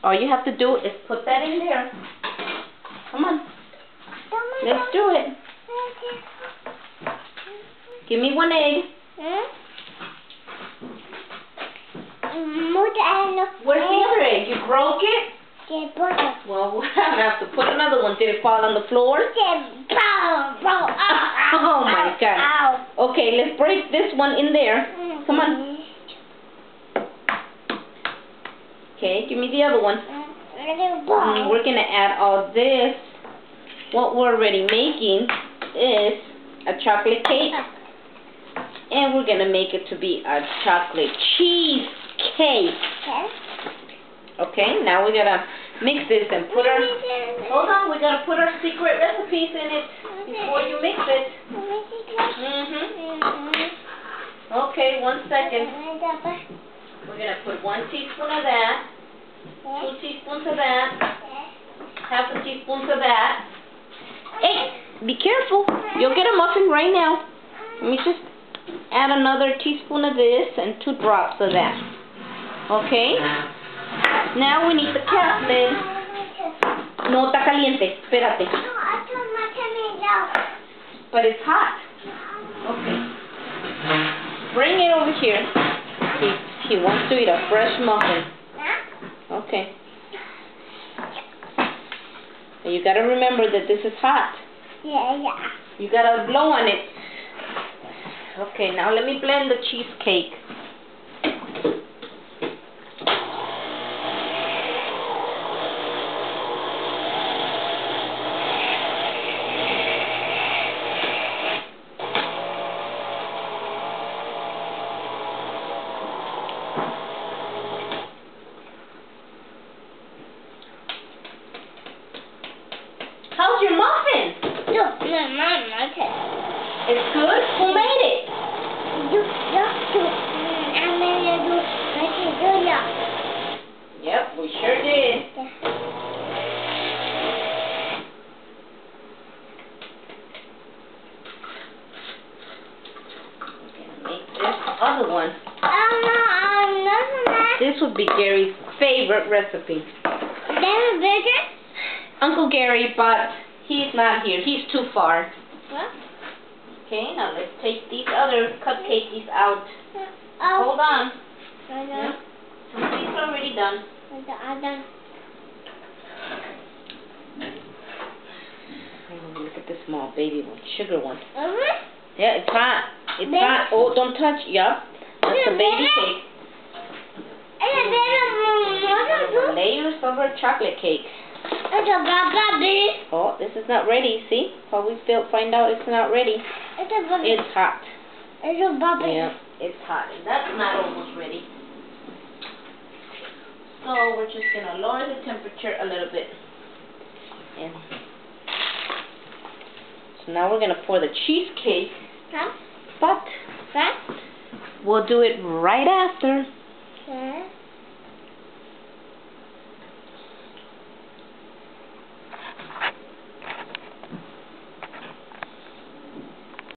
All you have to do is put that in there. Come on. Let's do it. Give me one egg. Where's the other egg? You broke it? Well, we're going to have to put another one. Did it fall on the floor? Oh my God. Okay, let's break this one in there. Come on. Okay, give me the other one. We're going to add all this. What we're already making is a chocolate cake. And we're going to make it to be a chocolate cheesecake. Okay, now we got to mix this and put our... Hold on, we got to put our secret recipes in it before you mix it. Okay, 1 second. We're going to put 1 teaspoon of that, 2 teaspoons of that, half a teaspoon of that. Hey, be careful. You'll get a muffin right now. Let me just add another teaspoon of this and 2 drops of that. Okay? Now we need the cap lid. No, está caliente. Espérate. But it's hot. Okay. Bring it over here. He wants to eat a fresh muffin. Okay. You gotta remember that this is hot. You gotta blow on it. Okay, now let me blend the cheesecake. How's your muffin? It's good? Who made it? Yep, we sure did. Make this other one. This would be Gary's favorite recipe. Uncle Gary, but he's not here. He's too far. Okay, now let's take these other cupcakes out. Hold on. Yep. Some of these are already done. Look at this small baby one, sugar one. Yeah, it's hot. It's hot. Oh, don't touch. Yup. That's the baby cake. Layers of our chocolate cake. Oh, this is not ready. See how we still find out it's not ready? It's hot. Yeah, it's hot. That's not almost ready. So we're just gonna lower the temperature a little bit. And so now we're gonna pour the cheesecake. But we'll do it right after.